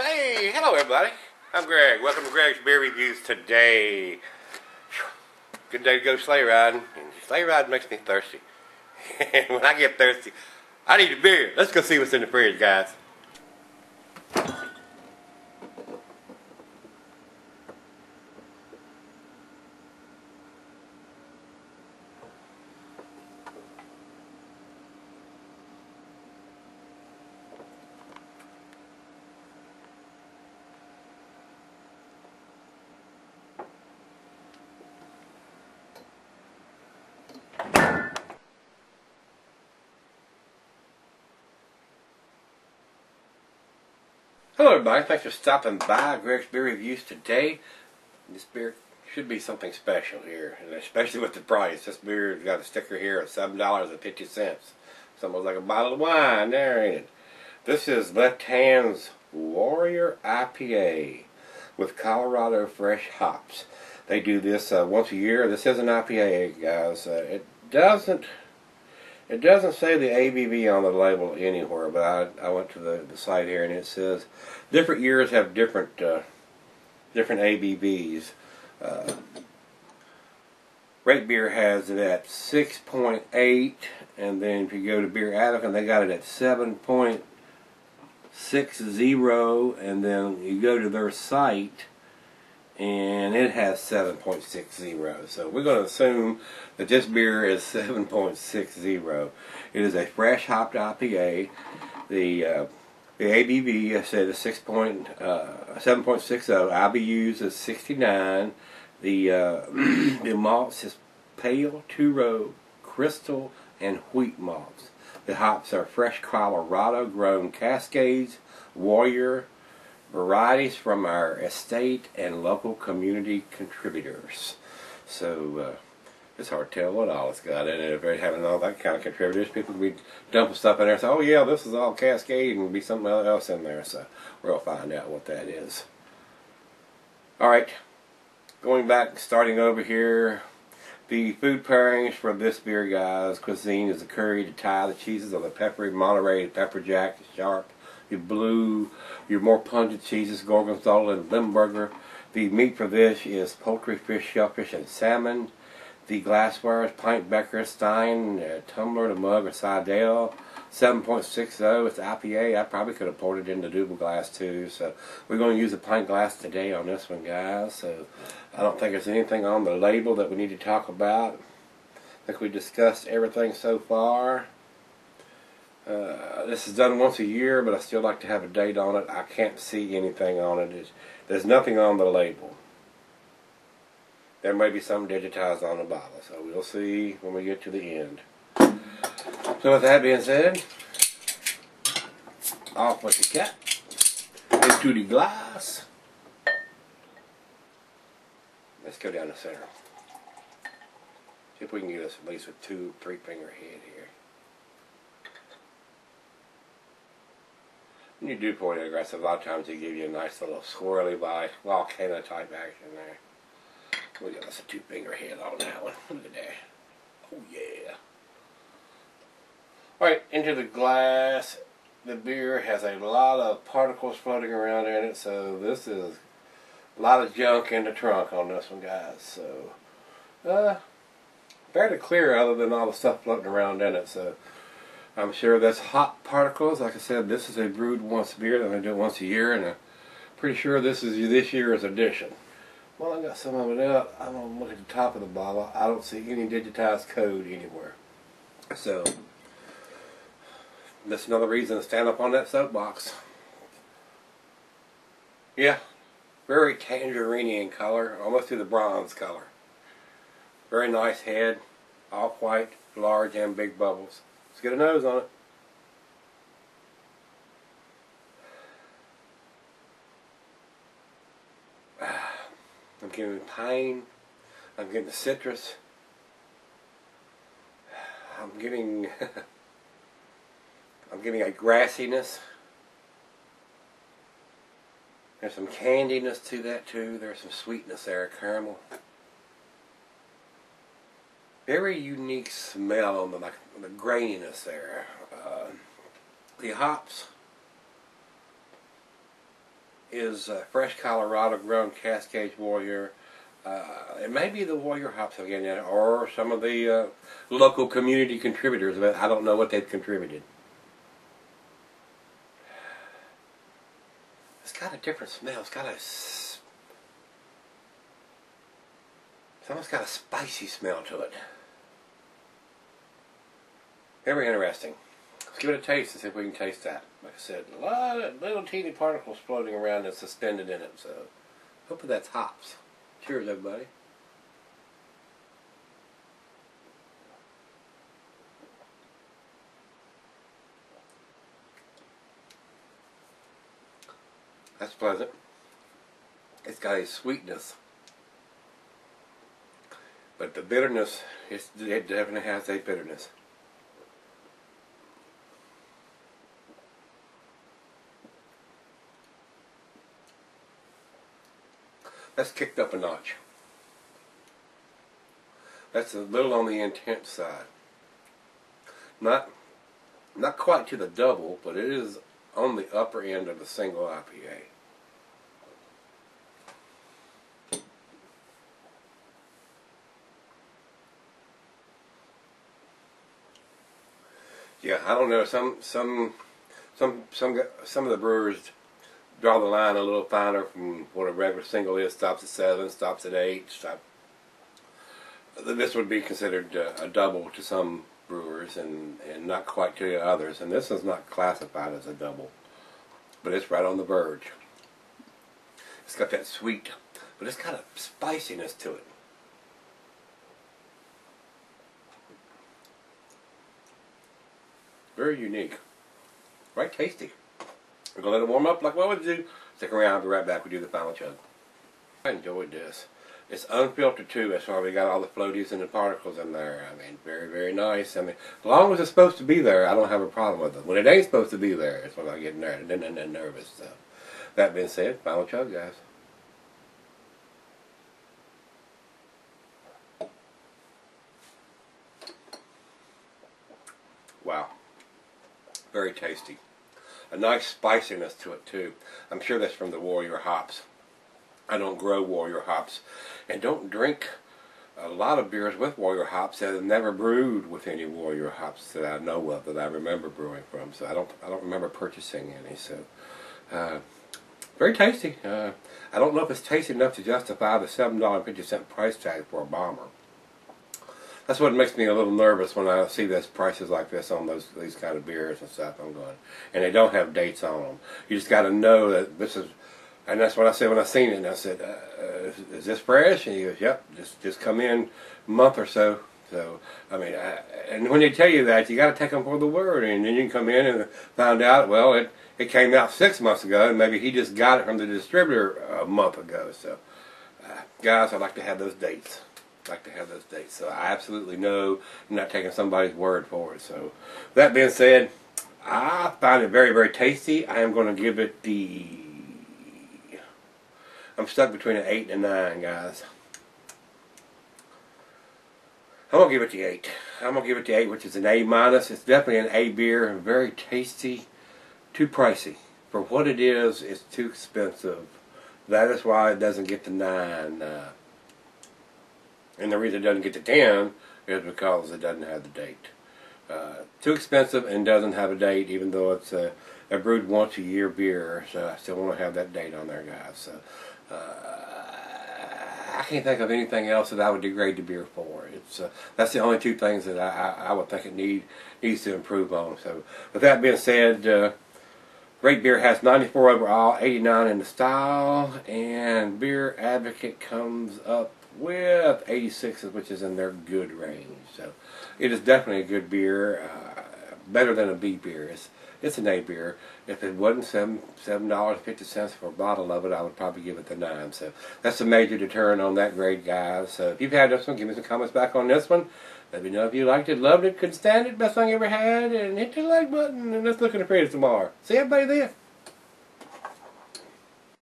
Hey, hello everybody. I'm Greg. Welcome to Gregsbeerreviews today. Good day to go sleigh riding. And sleigh riding makes me thirsty. And when I get thirsty, I need a beer. Let's go see what's in the fridge, guys. Hello everybody, thanks for stopping by Gregsbeerreviews today. This beer should be something special here, and especially with the price. This beer's got a sticker here of $7.50. It's almost like a bottle of wine there, ain't it? This is Left Hand's Warrior IPA with Colorado fresh hops. They do this once a year. This is an IPA, guys. It doesn't say the ABV on the label anywhere, but I went to the site here and it says different years have different ABVs. Gregsbeer has it at 6.8, and then if you go to Beer Advocate, they got it at 7.60, and then you go to their site and it has 7.60. So we're going to assume that this beer is 7.60. It is a fresh hopped IPA. The ABV, I said, is 7.60. IBUs is 69. The malts is pale, two-row, crystal, and wheat malts. The hops are fresh Colorado grown Cascades, Warrior varieties from our estate and local community contributors. So it's hard to tell what all it's got in it. If they're having all that kind of contributors, people will be dumping stuff in there and say, oh yeah, this is all Cascade, and be something else in there. So we'll find out what that is. Alright, going back, starting over here. The food pairings for this beer, guys, cuisine is the curry, the Thai, the cheeses are the peppery, Monterey, pepper jack, the sharp, your blue, your more pungent cheeses, gorgonzola and limburger. The meat for this is poultry, fish, shellfish, and salmon. The glassware is pint, becker, stein, tumbler, the mug, or Sidell. 7.60, it's IPA. I probably could have poured it into double glass too. So we're going to use a pint glass today on this one, guys. So I don't think there's anything on the label that we need to talk about. I think we discussed everything so far. This is done once a year, but I still like to have a date on it. I can't see anything on it. There's nothing on the label. There may be some digitized on the bottle, so we'll see when we get to the end. So with that being said, off with the cap, into the glass. Let's go down the center. See if we can get us at least a 2-3 finger head here. When you do pour it aggressive, a lot of times they give you a nice little swirly volcano type action there. We'll give us a 2-finger head on that one. Look at that. Oh yeah. Alright, into the glass. The beer has a lot of particles floating around in it, so this is a lot of junk in the trunk on this one, guys. So, fairly clear other than all the stuff floating around in it. So, I'm sure that's hot particles. Like I said, this is a brewed once beer. They're going to do it once a year, and I'm pretty sure this is this year's edition. Well, I got some of it out. I'm going to look at the top of the bottle. I don't see any digitized code anywhere. So, that's another reason to stand up on that soapbox. Yeah, very tangerine in color, almost to the bronze color. Very nice head, off-white, large and big bubbles. Let's get a nose on it. I'm getting pine. I'm getting the citrus. I'm getting I'm getting a grassiness. There's some candiness to that too. There's some sweetness there, caramel. Very unique smell on the graininess there. The hops is fresh Colorado grown Cascade Warrior. It may be the Warrior hops again, or some of the local community contributors, but I don't know what they've contributed. It's got a different smell. It's almost got a spicy smell to it. Very interesting. Let's give it a taste and see if we can taste that. Like I said, a lot of little teeny particles floating around and suspended in it, so hopefully that's hops. Cheers, everybody. That's pleasant. It's got a sweetness, but the bitterness, it definitely has a bitterness. That's kicked up a notch. That's a little on the intense side. Not quite to the double, but it is on the upper end of the single IPA. Yeah, I don't know. Some of the brewers draw the line a little finer from what a regular single is. Stops at 7, stops at 8. This would be considered a double to some brewers, and not quite to others. And this is not classified as a double, but it's right on the verge. It's got that sweet, but it's got a spiciness to it. Very unique. Right tasty. We're going to let it warm up like what would you do? Stick around, I'll be right back. We do the final chug. I enjoyed this. It's unfiltered too, that's why we got all the floaties and the particles in there. I mean, very, very nice. I mean, as long as it's supposed to be there, I don't have a problem with it. When it ain't supposed to be there, that's when I get nervous. So, that being said, final chug, guys. Wow. Very tasty. A nice spiciness to it too. I'm sure that's from the Warrior hops. I don't grow Warrior hops and don't drink a lot of beers with Warrior hops that have never brewed with any Warrior hops that I know of, that I remember brewing from. So I don't remember purchasing any. So very tasty. I don't know if it's tasty enough to justify the $7.50 price tag for a bomber. That's what makes me a little nervous when I see this prices like this on these kind of beers and stuff. I'm going, and they don't have dates on them. You just got to know that this is, and that's what I said when I seen it. And I said, "Is this fresh?" And he goes, "Yep, just come in a month or so." So I mean, and when they tell you that, you got to take them for the word. And then you can come in and find out, well, it came out 6 months ago, and maybe he just got it from the distributor a month ago. So, guys, I like to have those dates. So I absolutely know I'm not taking somebody's word for it. So that being said, I find it very, very tasty. I am going to give it I'm stuck between an 8 and a 9, guys. I'm going to give it the 8. I'm going to give it the 8, which is an A-. It's definitely an A beer, and very tasty. Too pricey. For what it is, it's too expensive. That is why it doesn't get the 9. And the reason it doesn't get to 10 is because it doesn't have the date. Too expensive and doesn't have a date, even though it's a brewed once a year beer. So I still want to have that date on there, guys. So I can't think of anything else that I would degrade the beer for. That's the only two things that I would think it needs to improve on. So with that being said, Great Beer has 94 overall, 89 in the style, and Beer Advocate comes up with 86, which is in their good range. So it is definitely a good beer, better than a B beer. It's an A beer. If it wasn't $7.50 for a bottle of it, I would probably give it the 9. So that's a major deterrent on that grade, guys. So if you've had this one, give me some comments back on this one. Let me know if you liked it, loved it, couldn't stand it, best thing I ever had, and hit the like button, and let's look at the prettiest tomorrow. See everybody there.